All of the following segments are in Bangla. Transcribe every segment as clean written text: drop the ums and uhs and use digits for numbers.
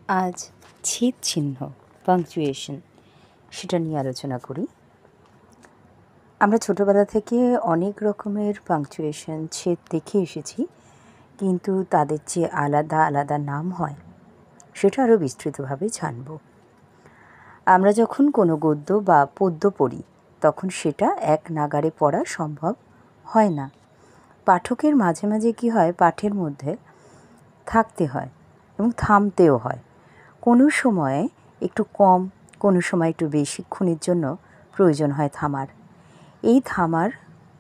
আজ ছেদ চিহ্ন পাংচুয়েশন সেটা নিয়ে আলোচনা করি। আমরা ছোটোবেলা থেকে অনেক রকমের পাংচুয়েশন ছেদ দেখে এসেছি, কিন্তু তাদের যে আলাদা আলাদা নাম হয় সেটা আরও বিস্তৃতভাবে জানব। আমরা যখন কোনো গদ্য বা পদ্য পড়ি তখন সেটা এক নাগাড়ে পড়া সম্ভব হয় না। পাঠকের মাঝে মাঝে কী হয়, পাঠের মধ্যে থাকতে হয় এবং থামতেও হয়। কোনো সময়ে একটু কম, কোনো সময় একটু বেশিক্ষণের জন্য প্রয়োজন হয় থামার। এই থামার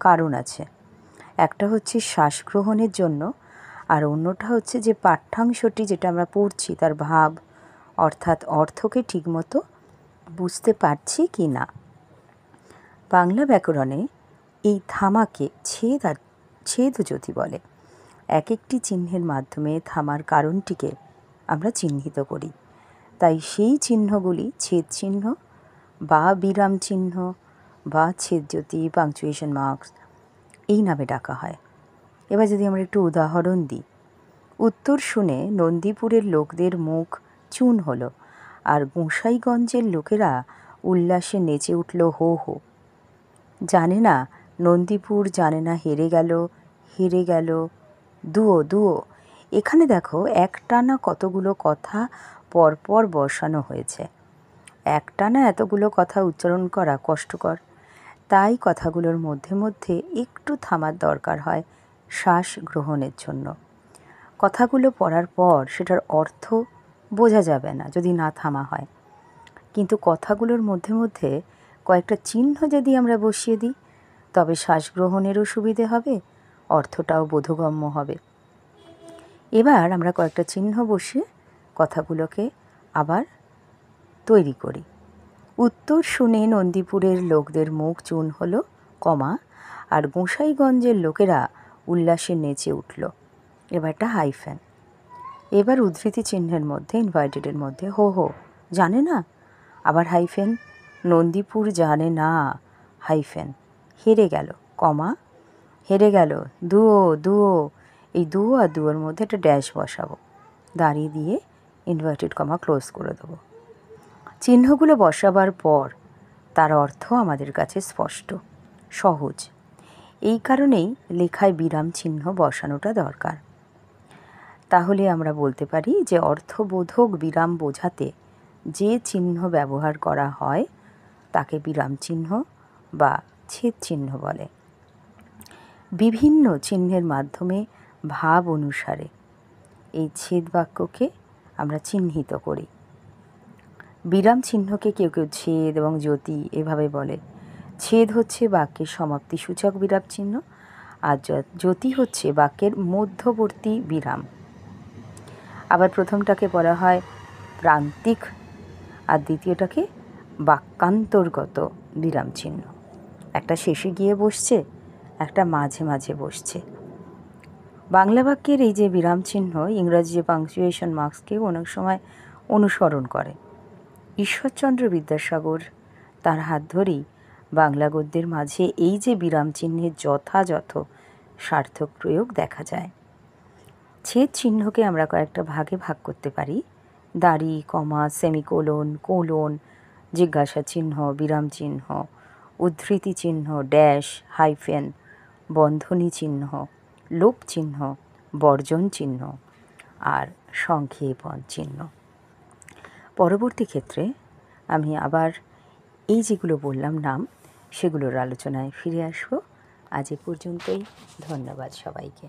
কারণ আছে। একটা হচ্ছে শ্বাস গ্রহণের জন্য, আর অন্যটা হচ্ছে যে পাঠ্যাংশটি যেটা আমরা পড়ছি তার ভাব অর্থাৎ অর্থকে ঠিকমতো বুঝতে পারছি কি না। বাংলা ব্যাকরণে এই থামাকে ছেদজ্যোতি বলে। এক একটি চিহ্নের মাধ্যমে থামার কারণটিকে আমরা চিহ্নিত করি। তাই সেই চিহ্নগুলি ছেদ চিহ্ন বা বিরাম চিহ্ন বা ছেদজ্যোতি, পাংচুয়েশন মার্কস এই নামে ডাকা হয়। এবার যদি আমরা একটু উদাহরণ দিই, উত্তর শুনে নন্দীপুরের লোকদের মুখ চুন হলো, আর গোঁসাইগঞ্জের লোকেরা উল্লাসে নেচে উঠল হো হো। জানে না নন্দীপুর, জানে না হেরে গেল, হেরে গেল দুয়ো দুয়ো। এখানে দেখো একটানা কতগুলো কথা পরপর বসানো হয়েছে। একটানা এতগুলো কথা উচ্চারণ করা কষ্টকর, তাই কথাগুলোর মধ্যে মধ্যে একটু থামার দরকার হয় শ্বাস গ্রহণের জন্য। কথাগুলো পড়ার পর সেটার অর্থ বোঝা যাবে না যদি না থামা হয়, কিন্তু কথাগুলোর মধ্যে মধ্যে কয়েকটা চিহ্ন যদি আমরা বসিয়ে দিই তবে শ্বাস গ্রহণেরও সুবিধে হবে, অর্থটাও বোধগম্য হবে। এবার আমরা কয়েকটা চিহ্ন বসিয়ে কথাগুলোকে আবার তৈরি করি। উত্তর শুনে নন্দীপুরের লোকদের মুখ চুন হলো, কমা, আর গোঁসাইগঞ্জের লোকেরা উল্লাসে নেচে উঠল। এবারটা হাইফেন। এবার উদ্ধৃতি চিহ্নের মধ্যে, ইনভার্টেডের মধ্যে হো হো, জানে না, আবার হাইফেন, নন্দীপুর জানে না, হাইফেন, হেরে গেল, কমা, হেরে গেল দুয়ো দুয়ো। এই দুয়ো আর দুয়োর মধ্যে একটা ড্যাশ বসাবো, দাঁড়িয়ে দিয়ে ইনভার্টেড কমা ক্লোজ করে দেবো। চিহ্নগুলো বসাবার পর তার অর্থ আমাদের কাছে স্পষ্ট, সহজ। এই কারণেই লেখায় বিরাম চিহ্ন বসানোটা দরকার। তাহলে আমরা বলতে পারি যে অর্থবোধক বিরাম বোঝাতে যে চিহ্ন ব্যবহার করা হয় তাকে বিরাম চিহ্ন বা ছেদ চিহ্ন বলে। বিভিন্ন চিহ্নের মাধ্যমে ভাব অনুসারে এই ছেদ বাক্যকে আমরা চিহ্নিত করি। বিরাম চিহ্নকে কেউ কেউ ছেদ এবং জ্যোতি এভাবে বলে। ছেদ হচ্ছে বাক্যের সমাপ্তি সূচক বিরাম চিহ্ন, আর জ্যোতি হচ্ছে বাক্যের মধ্যবর্তী বিরাম। আবার প্রথমটাকে বলা হয় প্রান্তিক, আর দ্বিতীয়টাকে বাক্যান্তর্গত বিরাম চিহ্ন। একটা শেষে গিয়ে বসছে, একটা মাঝে মাঝে বসছে। বাংলা বাক্যের এই যে বিরাম চিহ্ন ইংরাজি যে পাংচুয়েশন মার্কসকেও অনেক সময় অনুসরণ করে। ঈশ্বরচন্দ্র বিদ্যাসাগর তার হাত ধরেই বাংলা গদ্যের মাঝে এই যে বিরাম চিহ্নের যথাযথ সার্থক প্রয়োগ দেখা যায়। ছেদ চিহ্নকে আমরা কয়েকটা ভাগে ভাগ করতে পারি: দাড়ি, কমা, সেমিকোলন, কোলন, জিজ্ঞাসা চিহ্ন, বিরাম চিহ্ন, উদ্ধৃতি চিহ্ন, ড্যাশ, হাইফেন, বন্ধনী চিহ্ন, লোপ চিহ্ন, বর্জন চিহ্ন, আর সংক্ষেপণ চিহ্ন। পরবর্তী ক্ষেত্রে আমি আবার এই যেগুলো বললাম নাম, সেগুলোর আলোচনায় ফিরে আসব। আজ এ পর্যন্তই। ধন্যবাদ সবাইকে।